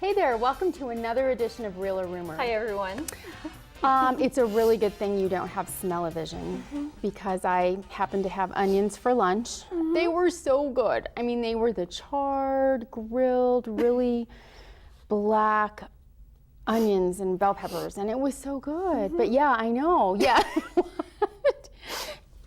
Hey there, welcome to another edition of Real or Rumor. Hi everyone. It's a really good thing you don't have smell-o-vision because I happened to have onions for lunch. They were so good. I mean, they were the charred, grilled, really black onions and bell peppers, and it was so good. But yeah, I know, yeah.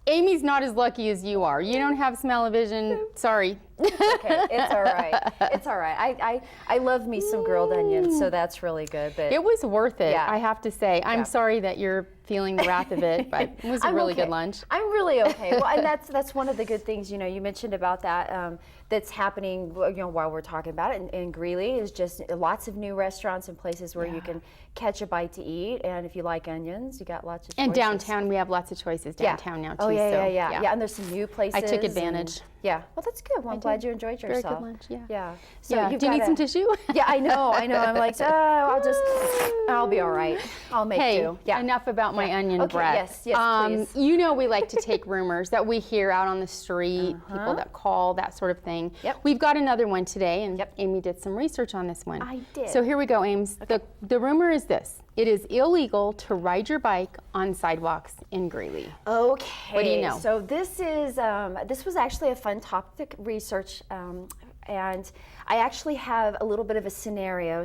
Amy's not as lucky as you are. You don't have smell-o-vision, sorry. Okay, it's all right. It's all right. I love me some grilled onions, so that's really good. But it was worth it, Yeah. I have to say. I'm Yeah. sorry that you're feeling the wrath of it, but it was a I'm really okay. good lunch. I'm really okay. Well, and that's one of the good things, you know, you mentioned about that, that's happening, you know, while we're talking about it in Greeley, is just lots of new restaurants and places where you can catch a bite to eat. And if you like onions, you got lots of choices. And downtown, we have lots of choices downtown now too. Oh yeah, so, yeah. And there's some new places. I took and- advantage. Yeah. Well, that's good. Well, I'm glad you enjoyed Very yourself. good lunch, yeah. Yeah. So Yeah. you've Do you need got some tissue? Yeah, I know. I'm like, I'll be all right. I'll make Hey, do. Yeah. enough about my onion Okay, breath. yes, please. You know we like to take rumors that we hear out on the street, people that call, that sort of thing. Yep. We've got another one today, and Amy did some research on this one. I did. So here we go, Ames. The rumor is this. It is illegal to ride your bike on sidewalks in Greeley. Okay. What do you know? So this was actually a fun topic research, and I actually have a little bit of a scenario.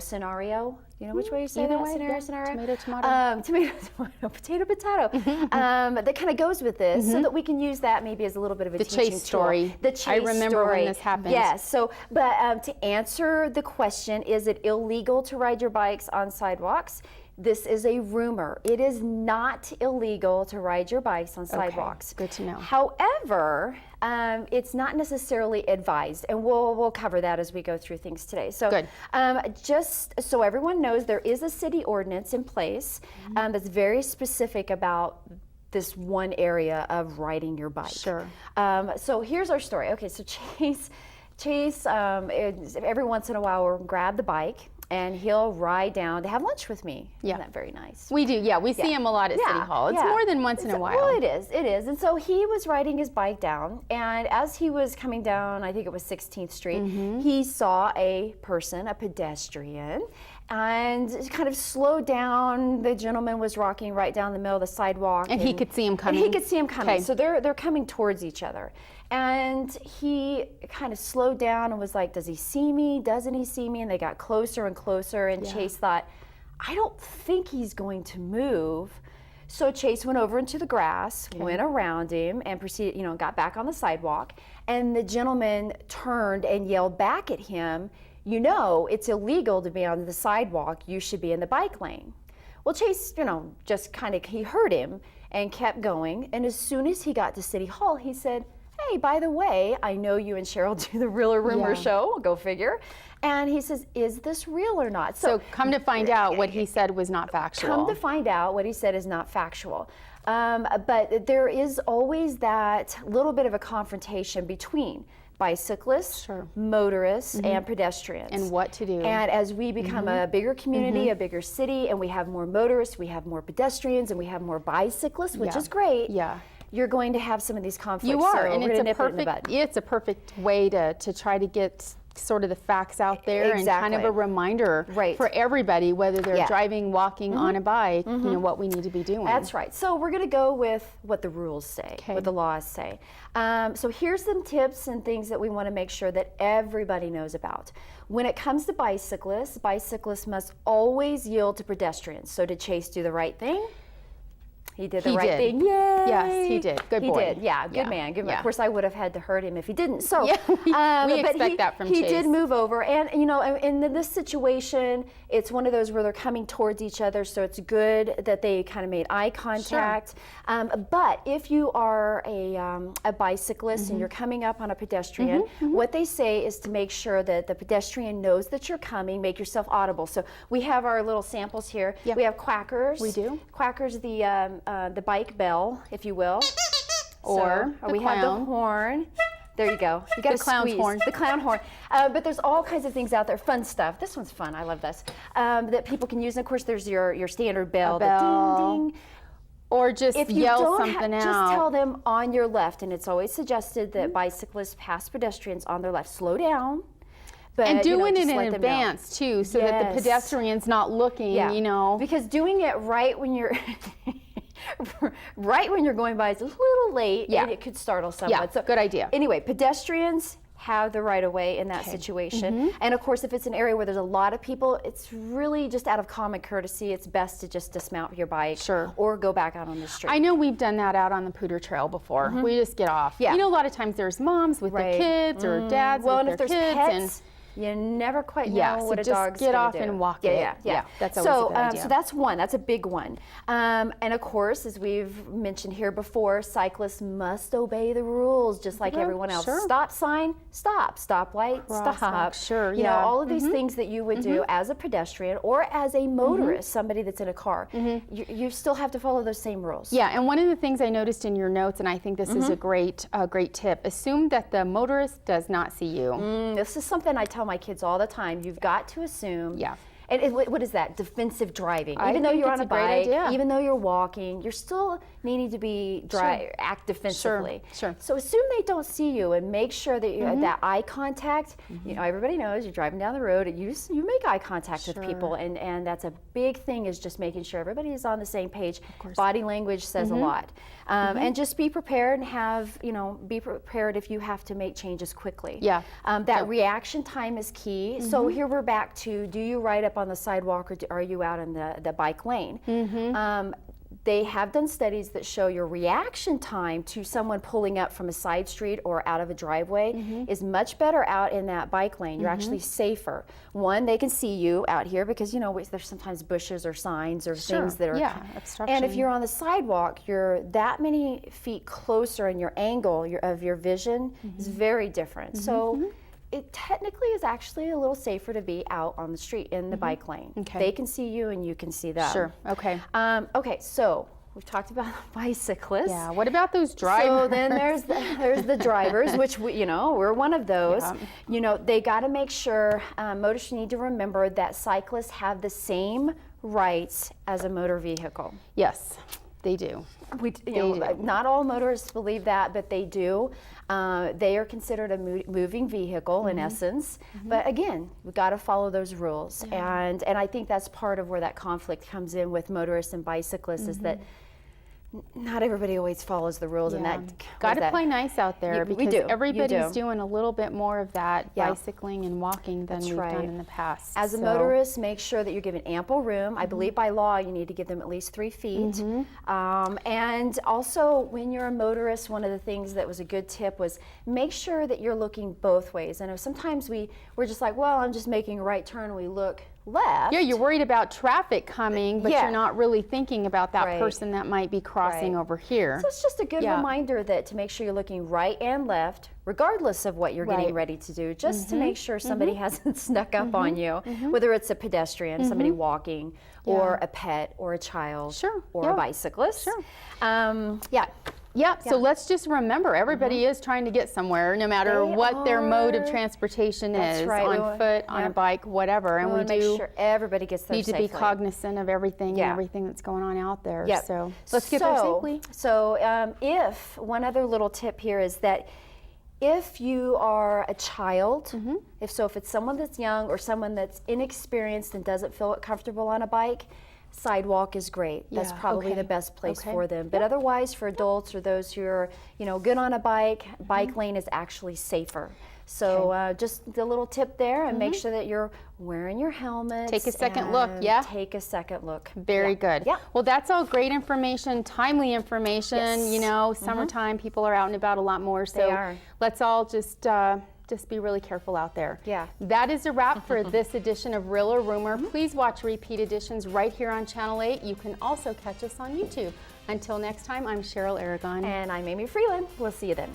You know which way you say Either that? way, Scenario, yeah. scenario. Tomato, tomato. Tomato, tomato, potato, potato. That kind of goes with this, so that we can use that maybe as a little bit of a teaching chase tool. story. The chase I remember story. when this happened. Yes. So, but to answer the question, is it illegal to ride your bikes on sidewalks? This is a rumor. It is not illegal to ride your bikes on sidewalks. Good to know. However, it's not necessarily advised, and we'll cover that as we go through things today. So, Good. Just so everyone knows, there is a city ordinance in place that's very specific about this one area of riding your bike. Sure. So here's our story. Okay, so Chase, every once in a while will grab the bike and he'll ride down to have lunch with me. Yeah. Isn't that very nice? We do, yeah. We see him a lot at City Hall. It's more than once in a while. Well, it is. And so he was riding his bike down, and as he was coming down, I think it was 16th Street, he saw a person, a pedestrian, and kind of slowed down. The gentleman was walking right down the middle of the sidewalk. And he could see him coming? And he could see him coming. Okay. So they're coming towards each other. And he kind of slowed down and was like, does he see me? Doesn't he see me? And they got closer and closer, and Chase thought, I don't think he's going to move. So Chase went over into the grass, went around him, and proceeded, got back on the sidewalk. And the gentleman turned and yelled back at him, you know, it's illegal to be on the sidewalk. You should be in the bike lane. Well, Chase, just he heard him and kept going. And as soon as he got to City Hall, he said, hey, by the way, I know you and Cheryl do the Real or Rumor show, go figure. And he says, is this real or not? So come to find out, what he said was not factual. Come to find out, what he said is not factual. But there is always that little bit of a confrontation between bicyclists, motorists, and pedestrians. And what to do. And as we become a bigger community, a bigger city, and we have more motorists, we have more pedestrians, and we have more bicyclists, which is great. Yeah. You're going to have some of these conflicts. You are, so and we're it's gonna a nip it in the bud. perfect. It's a perfect way to try to get sort of the facts out there and kind of Exactly. a reminder Right. for everybody, whether they're driving, walking, on a bike, what we need to be doing. That's right. So we're going to go with what the rules say, what the laws say. So here's some tips and things that we want to make sure that everybody knows about. When it comes to bicyclists must always yield to pedestrians. So did Chase do the right thing? He did the right thing. Yay! Yes, he did. Good boy. He did. Yeah, good man. Good man. Yeah. Of course, I would have had to hurt him if he didn't. So we but expect that from He Chase. did move over, and in this situation, it's one of those where they're coming towards each other. So it's good that they kind of made eye contact. But if you are a bicyclist and you're coming up on a pedestrian, what they say is to make sure that the pedestrian knows that you're coming. Make yourself audible. So we have our little samples here. We have quackers. We do. Quackers, the bike bell, if you will. Or so, the we have the clown. horn. There you go. You got The clown's squeeze. horn. The clown horn. But there's all kinds of things out there, fun stuff. This one's fun. I love this. That people can use. And of course, there's your standard bell, the ding ding. Or just If you yell don't something out. just tell them on your left, and it's always suggested that bicyclists pass pedestrians on their left. Slow down. But, And doing just it in let them know. advance too, so that the Yes. pedestrian's not looking, Yeah. you know. Because doing it right when you're right when you're going by is a little late, Yeah. and it could startle someone. Yeah, good idea. Anyway, pedestrians have the right of way in that situation. And of course, if it's an area where there's a lot of people, it's really just out of common courtesy, it's best to just dismount your bike Sure. or go back out on the street. I know we've done that out on the Pooter Trail before. We just get off. Yeah. You know, a lot of times there's moms with Right. their kids or dads Well, with and if their there's kids. pets, you never quite know Yeah, so what a just dog's get gonna off do. and walk Yeah, it. yeah, yeah. Yeah, that's always a good idea. So that's one. That's a big one. And of course, as we've mentioned here before, cyclists must obey the rules just like Yeah, everyone else. sure. Stop sign, stop. Stoplight, Crosswalk, stop. sure, You know, yeah. all of these things that you would do as a pedestrian or as a motorist, somebody that's in a car. You still have to follow those same rules. Yeah, and one of the things I noticed in your notes, and I think this is a great tip, assume that the motorist does not see you. This is something I tell my kids all the time. You've got to assume. Yeah. And what is that? Defensive driving. I Even though think you're it's on a a great bike, idea. even though you're walking, you're still needing to be act defensively. Sure. So assume they don't see you and make sure that you that eye contact. You know, everybody knows you're driving down the road and you make eye contact with people, and that's a big thing, is just making sure everybody is on the same page. Body language says a lot. And just be prepared and be prepared if you have to make changes quickly. Yeah. That reaction time is key. So here we're back to, do you ride up on the sidewalk or are you out in the bike lane? They have done studies that show your reaction time to someone pulling up from a side street or out of a driveway is much better out in that bike lane. You're actually safer. One, they can see you out here because, there's sometimes bushes or signs or things that are... Yeah, obstruction. And if you're on the sidewalk, you're that many feet closer, and your angle of your vision is very different. So it technically is actually a little safer to be out on the street in the bike lane. Okay. They can see you and you can see them. Sure, okay. Okay, so we've talked about bicyclists. Yeah, what about those drivers? So then there's the drivers, which we're one of those. Yeah. They got to make sure, motorists need to remember that cyclists have the same rights as a motor vehicle. Yes, they do. Not all motorists believe that, but they do. They are considered a moving vehicle in essence. But again, we've got to follow those rules. And I think that's part of where that conflict comes in with motorists and bicyclists, is that not everybody always follows the rules. And that got to play nice out there, we because do. everybody's doing a little bit more of that Yeah. bicycling and walking than we've done in the past. As a motorist, make sure that you're given ample room. I believe by law you need to give them at least 3 feet. And also, when you're a motorist, one of the things that was a good tip was make sure that you're looking both ways. I know sometimes we're just like, well, I'm just making a right turn, and we look left. Yeah, you're worried about traffic coming, but Yeah. you're not really thinking about that Right. person that might be crossing Right. over here. So it's just a good reminder that to make sure you're looking right and left, regardless of what you're getting ready to do, just to make sure somebody hasn't snuck up on you, whether it's a pedestrian, somebody walking, or a pet, or a child, or a bicyclist. Yeah, so let's just remember, everybody is trying to get somewhere, no matter what their mode of transportation is, on foot, on a bike, whatever. And we make do sure everybody gets there need to be cognizant of everything and everything that's going on out there. So let's get there safely. So if one other little tip here is that if you are a child, if it's someone that's young or someone that's inexperienced and doesn't feel comfortable on a bike, sidewalk is great. That's probably the best place for them. But otherwise, for adults or those who are, good on a bike, bike lane is actually safer. So just the little tip there, and make sure that you're wearing your helmet. Take a second look, Take a second look. Very good. Yeah. Well, that's all great information, timely information. Summertime, people are out and about a lot more. So let's all just be really careful out there. Yeah. That is a wrap for this edition of Real or Rumor. Please watch repeat editions right here on Channel 8. You can also catch us on YouTube. Until next time, I'm Cheryl Aragon. And I'm Amy Freeland. We'll see you then.